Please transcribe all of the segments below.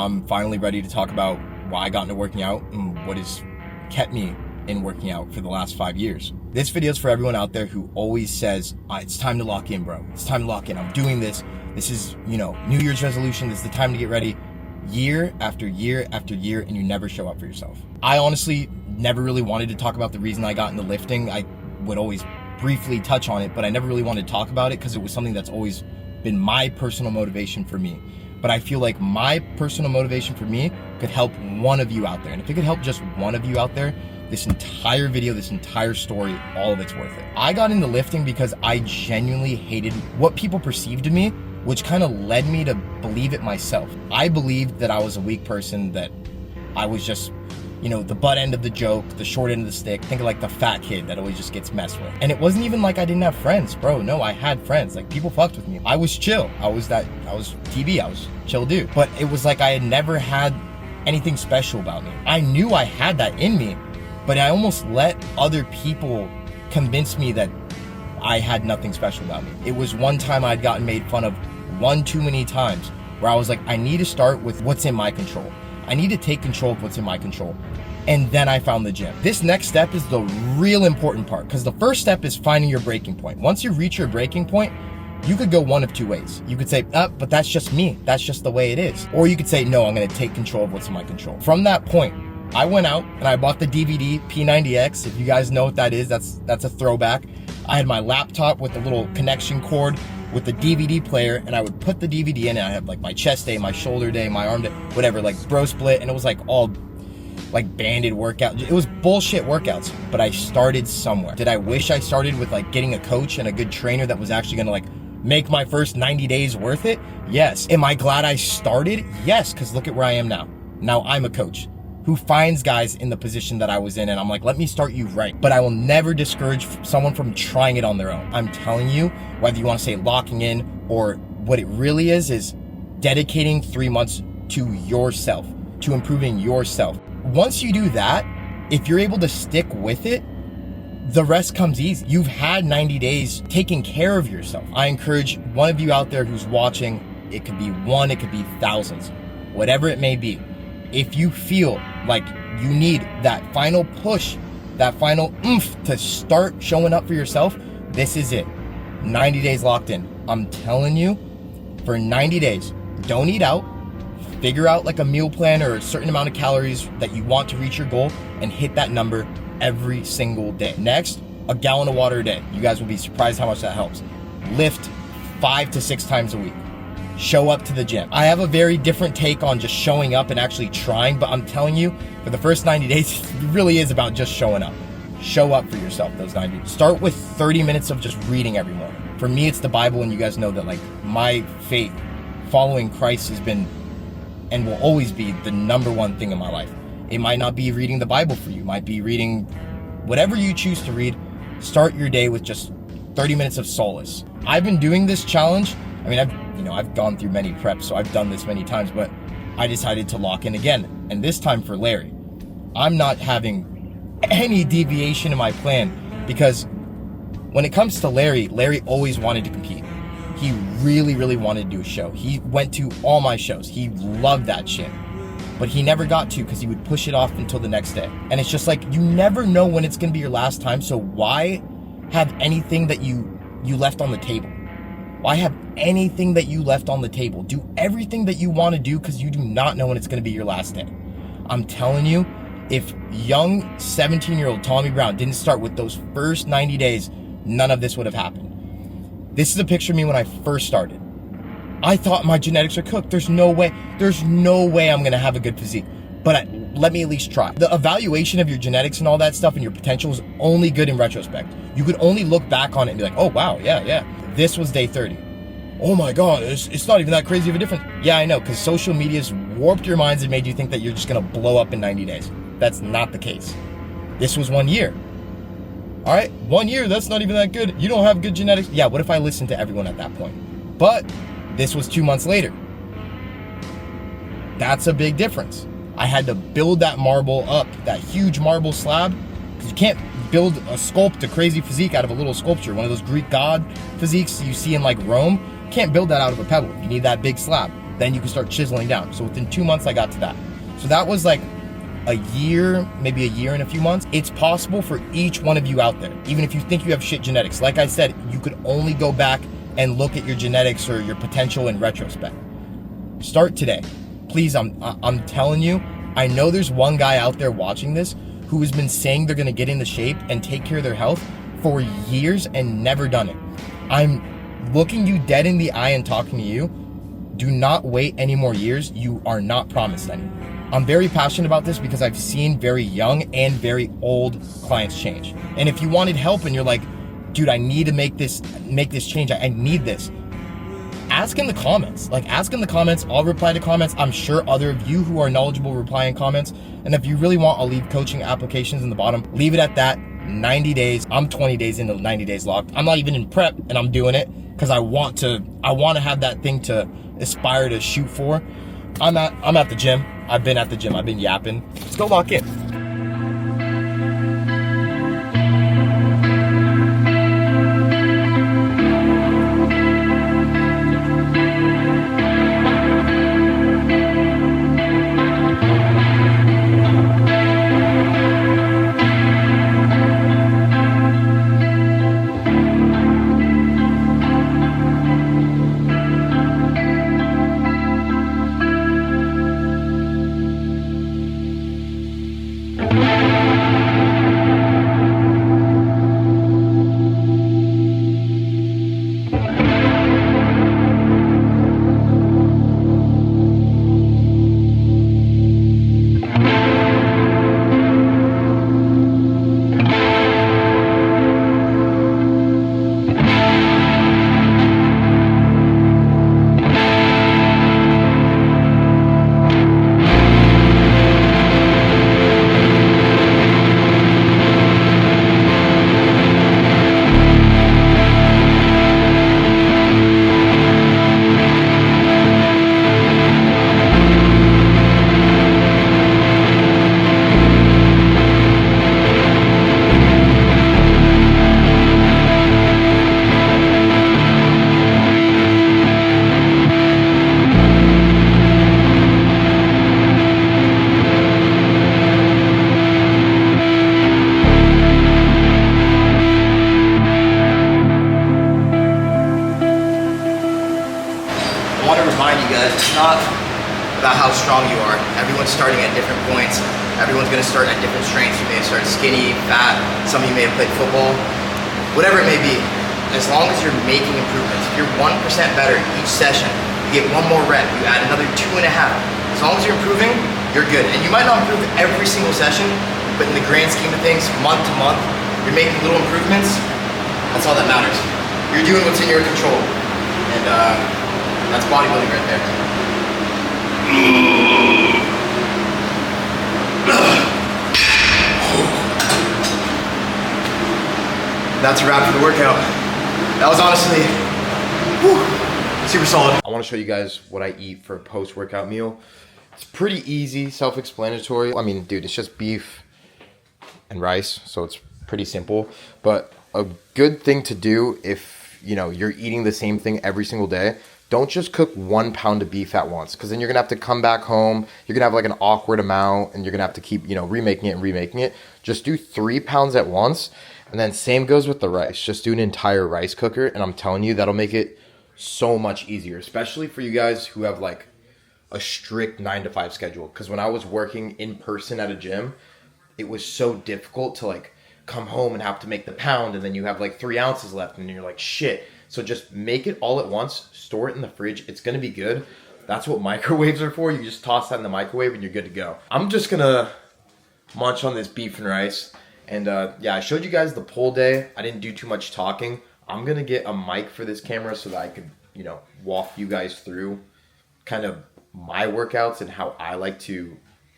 I'm finally ready to talk about why I got into working out and what has kept me in working out for the last 5 years. This video is for everyone out there who always says, it's time to lock in, bro. It's time to lock in. I'm doing this. This is, New Year's resolution. This is the time to get ready. Year after year after year, and you never show up for yourself. I honestly never really wanted to talk about the reason I got into lifting. I would always briefly touch on it, but I never really wanted to talk about it because it was something that's always been my personal motivation for me. But I feel like my personal motivation for me could help one of you out there. And if it could help just one of you out there, this entire video, this entire story, all of it's worth it. I got into lifting because I genuinely hated what people perceived of me, which kind of led me to believe it myself. I believed that I was a weak person, that I was just, the butt end of the joke, the short end of the stick. Think of like the fat kid that always just gets messed with. And it wasn't even like I didn't have friends, bro. No, I had friends. Like, people fucked with me. I was chill. I was TB. I was chill dude. But it was like I had never had anything special about me. I knew I had that in me, but I almost let other people convince me that I had nothing special about me. It was one time I'd gotten made fun of one too many times where I was like, I need to start with what's in my control. I need to take control of what's in my control. And then I found the gym. This next step is the real important part, because the first step is finding your breaking point. Once you reach your breaking point, you could go one of two ways. You could say, but that's just me. That's just the way it is. Or you could say, no, I'm gonna take control of what's in my control. From that point, I went out and I bought the DVD P90X. If you guys know what that is, that's a throwback. I had my laptop with the little connection cord with the DVD player, and I would put the DVD in, and I had like my chest day, my shoulder day, my arm day, whatever, like bro split, and it was like all like banded workout. It was bullshit workouts, but I started somewhere. Did I wish I started with like getting a coach and a good trainer that was actually gonna like make my first 90 days worth it? Yes. Am I glad I started? Yes, because look at where I am now. Now I'm a coach who finds guys in the position that I was in, and I'm like, let me start you right. But I will never discourage someone from trying it on their own. I'm telling you, whether you want to say locking in or what it really is dedicating 3 months to yourself, to improving yourself. Once you do that, if you're able to stick with it, the rest comes easy. You've had 90 days taking care of yourself. I encourage one of you out there who's watching, it could be one, it could be thousands, whatever it may be. If you feel like you need that final push, that final oomph to start showing up for yourself, this is it. 90 days locked in. I'm telling you, for 90 days, don't eat out. Figure out like a meal plan or a certain amount of calories that you want to reach your goal and hit that number every single day. Next, a gallon of water a day. You guys will be surprised how much that helps. Lift 5 to 6 times a week. Show up to the gym. I have a very different take on just showing up and actually trying, but I'm telling you, for the first 90 days, it really is about just showing up. Show up for yourself those 90 days. Start with 30 minutes of just reading every morning. For me, it's the Bible, and you guys know that like my faith, following Christ, has been and will always be the number one thing in my life. It might not be reading the Bible for you. It might be reading whatever you choose to read. Start your day with just 30 minutes of solace. I've been doing this challenge. I mean, I've gone through many preps, so I've done this many times, but I decided to lock in again. And this time for Larry. I'm not having any deviation in my plan, because when it comes to Larry always wanted to compete. He really, really wanted to do a show. He went to all my shows. He loved that shit. But he never got to, because he would push it off until the next day. And it's just like, you never know when it's going to be your last time, so why have anything that you left on the table? Why have anything that you left on the table? Do everything that you want to do, because you do not know when it's going to be your last day. I'm telling you, if young 17-year-old Tommy Brown didn't start with those first 90 days, none of this would have happened. This is a picture of me when I first started. I thought my genetics are cooked. There's no way I'm going to have a good physique. But let me at least try. The evaluation of your genetics and all that stuff and your potential is only good in retrospect. You could only look back on it and be like, oh, wow, yeah. This was day 30. Oh my God, it's not even that crazy of a difference. Yeah, I know, because social media's warped your minds and made you think that you're just going to blow up in 90 days. That's not the case. This was 1 year. All right, 1 year, that's not even that good. You don't have good genetics. Yeah, what if I listened to everyone at that point? But this was 2 months later. That's a big difference. I had to build that marble up, that huge marble slab, because you can't sculpt a crazy physique out of a little sculpture, one of those Greek god physiques you see in like Rome. You can't build that out of a pebble. You need that big slab. then you can start chiseling down. So within 2 months, I got to that. So that was like a year, maybe a year and a few months. It's possible for each one of you out there, even if you think you have shit genetics. Like I said, you could only go back and look at your genetics or your potential in retrospect. Start today. Please, I'm telling you, I know there's one guy out there watching this who has been saying they're gonna get into shape and take care of their health for years and never done it. I'm looking you dead in the eye and talking to you. Do not wait any more years. You are not promised any. I'm very passionate about this because I've seen very young and very old clients change. And if you wanted help and you're like, dude, I need to make this change. I need this. Ask in the comments. Ask in the comments. I'll reply to comments. I'm sure other of you who are knowledgeable reply in comments. And if you really want, I'll leave coaching applications in the bottom. Leave it at that. 90 days. I'm 20 days into 90 days locked. I'm not even in prep and I'm doing it because I want to have that thing to aspire to shoot for. I'm at the gym. I've been at the gym. I've been yapping. Let's go lock in. I want to remind you guys, it's not about how strong you are. Everyone's starting at different points. Everyone's going to start at different strengths. You may start skinny, fat. Some of you may have played football. Whatever it may be, as long as you're making improvements. If you're 1% better each session, you get one more rep, you add another 2.5. As long as you're improving, you're good. And you might not improve every single session, but in the grand scheme of things, month to month, you're making little improvements. That's all that matters. You're doing what's in your control. And that's bodybuilding right there. That's a wrap for the workout. That was honestly super solid. I want to show you guys what I eat for a post-workout meal. It's pretty easy, self-explanatory. I mean, dude, it's just beef and rice, so it's pretty simple. But a good thing to do if, you know, you're eating the same thing every single day, don't just cook 1 pound of beef at once, because then you're gonna have to come back home, you're gonna have like an awkward amount, and you're gonna have to keep, you know, remaking it. Just do 3 pounds at once, and then same goes with the rice. Just do an entire rice cooker, and I'm telling you, that'll make it so much easier, especially for you guys who have like a strict 9 to 5 schedule. Because when I was working in person at a gym, it was so difficult to like come home and have to make the pound, and then you have like 3 ounces left, and you're like, shit. So just make it all at once, store it in the fridge. It's gonna be good. That's what microwaves are for. You just toss that in the microwave and you're good to go. I'm just gonna munch on this beef and rice. And yeah, I showed you guys the pull day. I didn't do too much talking. I'm gonna get a mic for this camera so that I could, you know, walk you guys through kind of my workouts and how I like to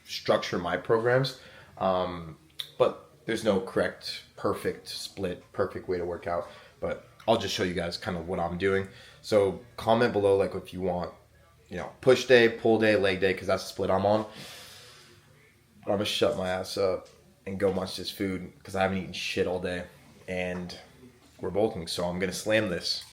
structure my programs. But there's no correct, perfect split, perfect way to work out. But I'll just show you guys kind of what I'm doing. So comment below like if you want, you know, push day, pull day, leg day, because that's the split I'm on. But I'm gonna shut my ass up and go munch this food because I haven't eaten shit all day and we're bulking, so I'm gonna slam this.